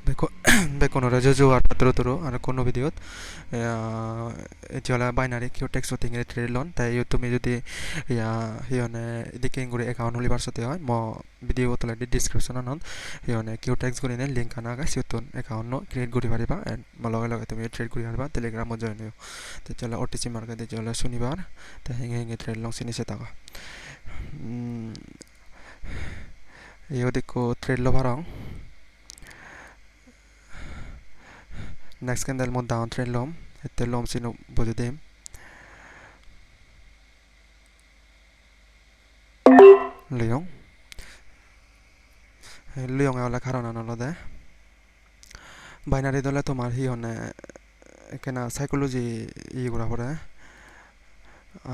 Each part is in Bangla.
বেকনৰ যজু আর তৰো আর কোনো ভিডিওত এতিয়ালে বাইনারি কিউ টেক্সট টিং এ ট্রেড লন তাই তুমি যদি হিয়নে এদিকে ইংগুৰি একাউন্ট হলি পারছতে হয় ম ভিডিও তলে ডিসক্রিপশন আনত হিয়নে কিউ টেক্সট গরিনে লিংক আনা গা সিউতন একাউন্ট নো ক্রিয়েট করি পারিবা এন্ড লগে লগে তুমি ট্রেড করি পারিবা টেলিগ্রামত জয়েন হইও তেতিয়ালে ওটিসি মার্কেট তেতিয়ালে শনিবার তে হেঙে হেঙে ট্রেড লং সিনিছে থাকা ইয়দিকো trade লভারং next candle mo downtrend lom ete lom sino bojudim leyong leyong awla karon anolode binary dole tomar hi hone ekena psychology gura pore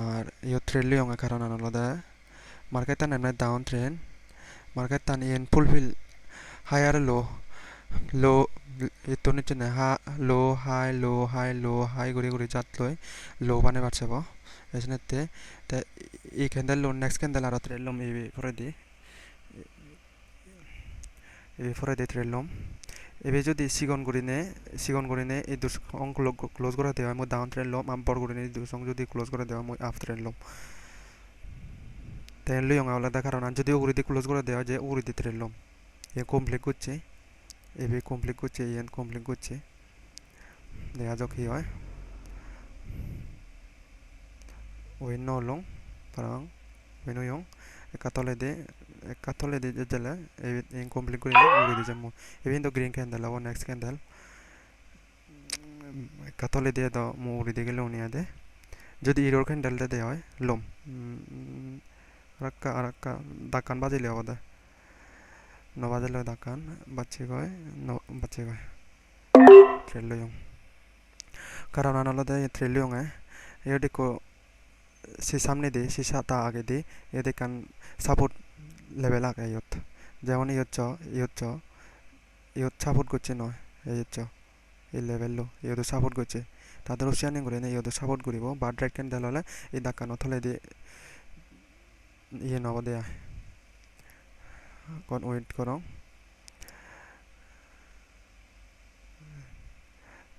আর ইয়ো ট্রেড লিয়ং কারণ আনলদে মার্কেট টান এমনে ডাউন ট্রেন্ড মার্কেট টান ইন ফুলফিল হায়ার লো itu নিচে হা লো হাই ঘুরি ঘুরি যাত লই লো বানে বাড়ছে এসনেতে তে এই ক্যান্ডেল লো নেক্সট ক্যান্ডেল আর ট্রেড লম এই ফরে দি ট্রেড লম এবে যদি সিগন করিনে এই দুস অঙ্ক ক্লোজ করে দেওয়া মই ডাউন ট্রেড লম আম বড় করিনে এই দুস অঙ্ক যদি ক্লোজ করে দেওয়া মই আপ ট্রেড লম তাই লই আলাদা কারণ যদি ওগুরি দি ক্লোজ করে দেওয়া যে ওগুরি দি ট্রেড লম এ কমপ্লিট করছে এবে কমপ্লিট করছে এন কমপ্লিট করছে দেখা যাক কি হয় ওই নলং parang menu yung ekatole de jala in complete kuri uri de jamu even though green candle abo next candle ekatole de do mu uri de gelo ni ade যদি error candle de hoy lom arakka dakan bajile obada no bajile dakan bacche goy no bacche goy trello yung karon anolode trello yung yodiko si সামনে দে si সাতা আগে দে এতে কান সাপোর্ট লেভেল আগে ইয়ত যেমন ইয়ত সাপোর্ট করছে নয় এই লেভেল লো ইয়ত সাপোর্ট করছে তাদের অপশানিং করে না ইয়ত সাপোর্ট করিব বা ড্রাইভ ক্যান্ডেল হলে এই ধাক্কা নথলে দিয়ে ইয়ে নব দেয়া কোন ওয়েট করো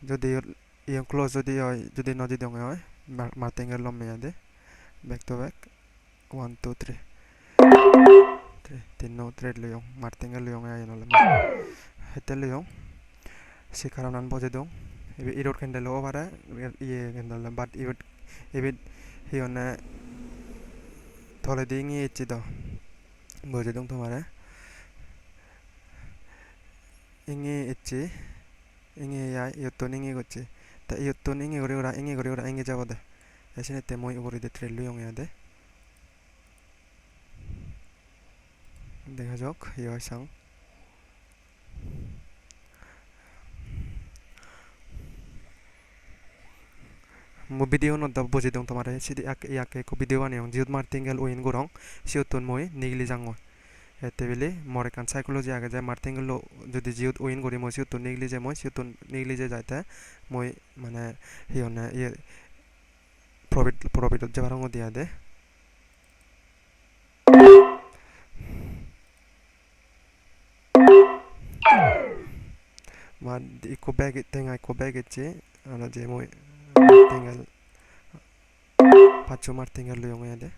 যদি ইয়ে ক্লোজ যদি হয় যদি নজি দঙে হয় মার্টিঙ্গের লম মেয়া দে back to back 1 2 3 tinno trade leyong martinga leyong ay no lam hete leyong si karanan boje dong ebi irot candle over iye candle but ibit hione thole dingi echi do boje dong tomare ingi echi ingi ya yotton ingi gochi ta yotton ingi gori ora ingi jabode esine te moi ugori de trade leyong ya de দেখা যাক ইয়ে সাং mo video no da boje dong tomare sidi yak ko video ani ong jiut martingale oin gorong siotun moi nigli jango ete bele more kan psychology age যায় martingale যদি জিউত ওইন করি মই সিউত নিগলি যে মই সিউত নিগলি যে যাইতে মই মানে হিয়নে ইয়ে প্রফিট যে বারং দিয়া দে ma iko bag tenga iko bag che ana je moi tengal pacho martingal lo yong ade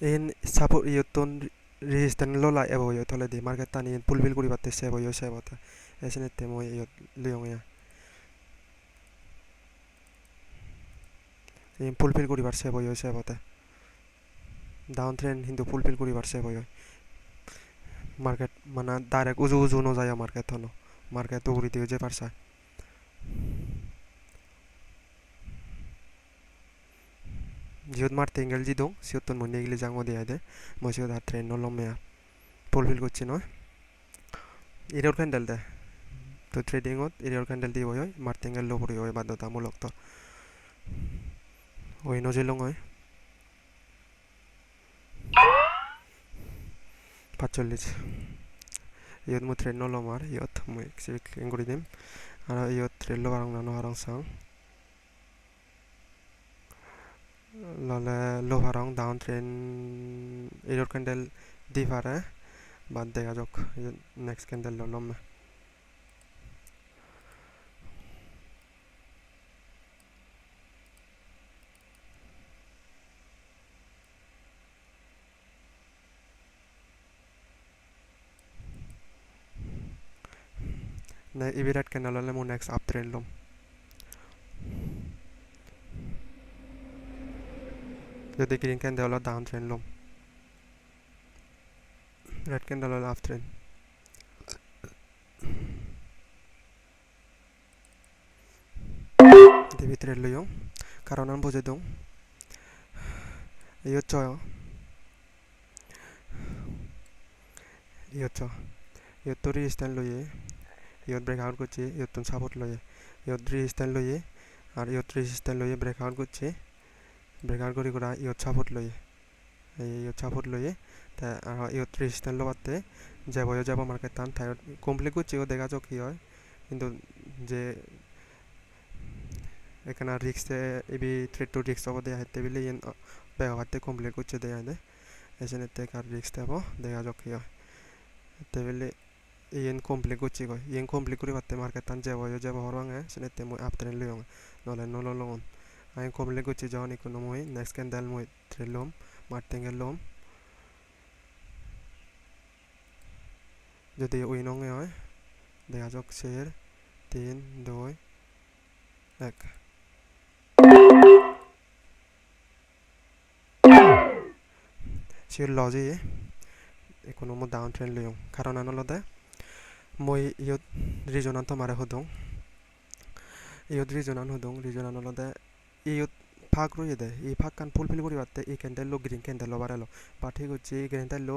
en support yoton resistance lo la ebo yo tole de market tani pulbil kuri batte se ebo yo se bota esene te moi yo lo yong ya en pulbil kuri bar se ebo yo se bota down trend কিন্তু ফুলফিল করি পারছে বই মার্কেট মানে ডাইরেক্ট উজু ন যায় মার্কেট হনো মার্কেট উড়ি দিয়ে যে পারছে জিওত মারতে এঙ্গেল জি দং সিওতন মনে গেলে জাঙ্গো দিয়ে দে মসিও দা ট্রেন্ড নলম মেয়া ফুলফিল করছি নয় এরিয়র ক্যান্ডেল দে তো ট্রেডিংত এরিয়র ক্যান্ডেল দিয়ে বই মারতে এঙ্গেল লো পড়ি হয় বাধ্যতামূলক তো ওই নজেলং হয় 45 ইয়ত মু ট্রেড নলম আর ইয়ত মু এক্সিবিট করে দিম আর ইয়ত ট্রেড লো বারং নানো হারং সাং ললে লো হারং down trend error candle di pare বাদ দেখা যাক নেক্সট ক্যান্ডেল লম না ইবি রেড ক্যান্ডেল হলে মো নেক্সট আপ ট্রেন্ড লম যদি গ্রিন ক্যান্ডেল হলে ডাউন ট্রেন্ড লম রেড ক্যান্ডেল হলে আপ ট্রেন্ড দেবি ট্রেড লইও কারণ আমি বুঝে দઉં 이었죠 이었죠 이것도 리스탄로에 이것 ব্রেকআউট করছে ইয়তুন সাপোর্ট লয়ে ইয়ত রিস্ট্যান্ড লয়ে আর ইয়ত রিস্ট্যান্ড লয়ে ব্রেকআউট করছে ব্রেকআউট করি করা ইয়ত সাপোর্ট লয়ে ইয়ত সাপোর্ট লয়ে তা আর ইয়ত রিস্ট্যান্ড লবাতে যাব মার্কেট টান তাই কমপ্লিট করছে ও দেখা যাক কি হয় কিন্তু যে এখানে রিক্সে এবি ট্রেড টু রিক্স হবে দেয়া হাতে বিলে ইন ব্যবহারতে কমপ্লিট করছে দেয়া দে এসে তে কার রিক্স দেব দেখা যাক কি হয় তেবেলে yen complete gochi go yen complete kuri batte market tan jebo horwange sinete moi up trend leyong nole nolo longon ayen complete gochi jawni kono moi next candle moi trend lom martengel lom যদি উইনংয়ে হয় দেখা যাক শেয়ার 3 2 1 শেয়ার লজি কোনো মো ডাউন ট্রেন্ড লয়ং কারণ আনলদে মই ইয়ত রিজনান তোমারে হদং ইয়ত রিজনান হলদে ইয়ত ফাঁক রয়ে দে এই ফাঁক কান ফুলফিল করি পারতে এই ক্যান্ডেল লো গ্রিন ক্যান্ডেল বাড়ালো বা ঠিক হচ্ছে এই ক্যান্ডেল লো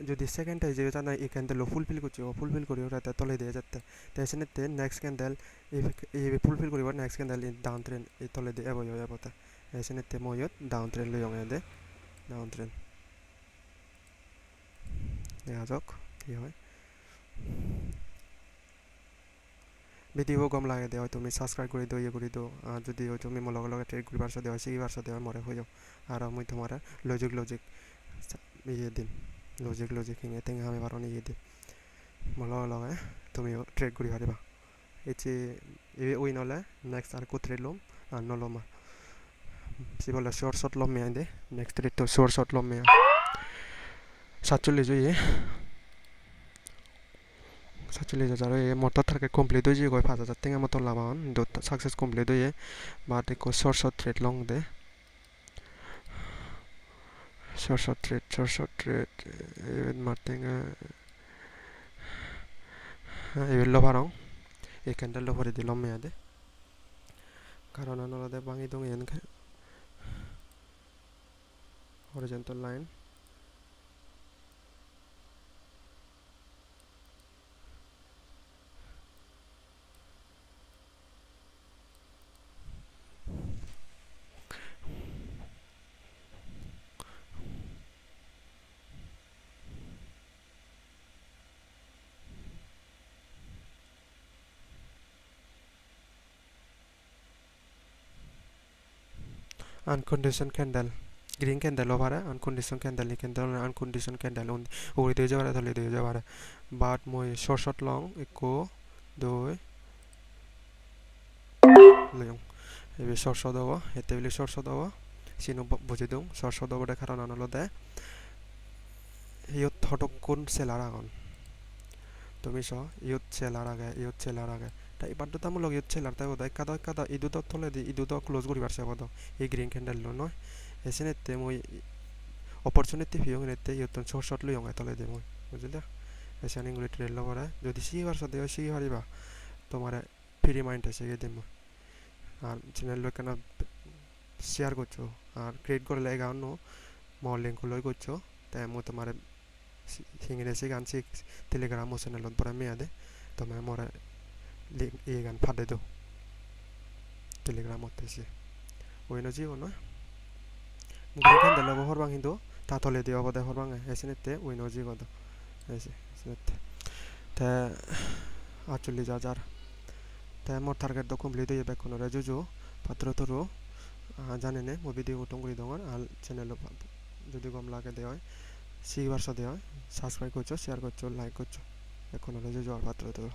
যদি সেকেন্ড টাইম যে জানা এই ক্যান্ডেল লো ফুলফিল করছে ও ফুলফিল করি ওরা তলে দিয়ে যাতে তাই সেনেতে নেক্সট ক্যান্ডেল এই ফুলফিল করিব নেক্সট ক্যান্ডেল ডাউন ট্রেন্ড এই তলে দিয়ে এবো যাবতে এই সেনেতে ময়ত ডাউন ট্রেন্ড লই দে ডাউন ট্রেন্ড দেখা যাক কি হয় ভিডিও গম লাগে দেওয়া তুমি সাবস্ক্রাইব করে দিও ইয়ে করে দিও আর যদি তুমি মোর লগে লগে ট্রেড করিবার সাথে হয় শিখিবার সাথে হয় মরে হয়ে যাও আর আমি তোমার লজিক ইয়ে দিম লজিক হিঙে তেঙে আমি বারণ ইয়ে দিম মোর লগে লগে তুমিও ট্রেড করি পারিবা এটি ওই নলে নেক্সট আর কো ট্রেড লম আর নলম সি বলে শর্ট লম মেয়ে দে নেক্সট ট্রেড তো শর্ট লম মেয়ে 47 사출리자자로 모터 타겟 컴플리트 지 거의 파자자 땡에 모터 라바운 도 सक्सेस 컴플리트 예 बाटे को short trade long they short trade ये मारते हैं ये लो बारों ये कैंडल लो भरे दिलों में आदे कारण अनोला दे बांगी दोंगे इनके horizontal line unconditioned candle green candle over unconditioned unconditioned candle on uri de jawara thole de jawara but moi short long eko doi leong ebi short dawa ete bili short dawa sino buji dong short dawa de karon anolo de yot thotok kun selar agon তুমি স ইয়ত সেলার আগে তাই বাধ্যতামূলক ইয়ত সেলার তাই ওদা একাদা ইদুত থলে দি ইদুত ক্লোজ করি পারছে বদ এই গ্রিন ক্যান্ডেল লো নয় এসেনেতে মই অপরচুনিটি ভিয়ং নেতে ইয়তন শর্ট লইং তলে দে মই বুঝলা এসানি গুলি ট্রেড লো করে যদি সি বার সাথে সি হারিবা তোমার ফ্রি মাইন্ড আছে গে দেম আর চ্যানেল লো কেন শেয়ার করছো আর ক্রিয়েট করে লাগা অন্য মল লিংক লই করছো তাই মই তোমার hinginesi gan si telegram mo channel on pora meade to ma mora link e gan phade do telegram otte si oino ji ono mugi kan dalo hor bang hindo ta tole dio obode hor bang esinete oino ji godo ese sinete ta actually jar ta mor target do complete ye back onore juju patro toro জানেনে mo video utong guri dongar al channel যদি গম লাগে দেয় sigibar so dio subscribe gocho share gocho like gocho ekkono lejo jor patro to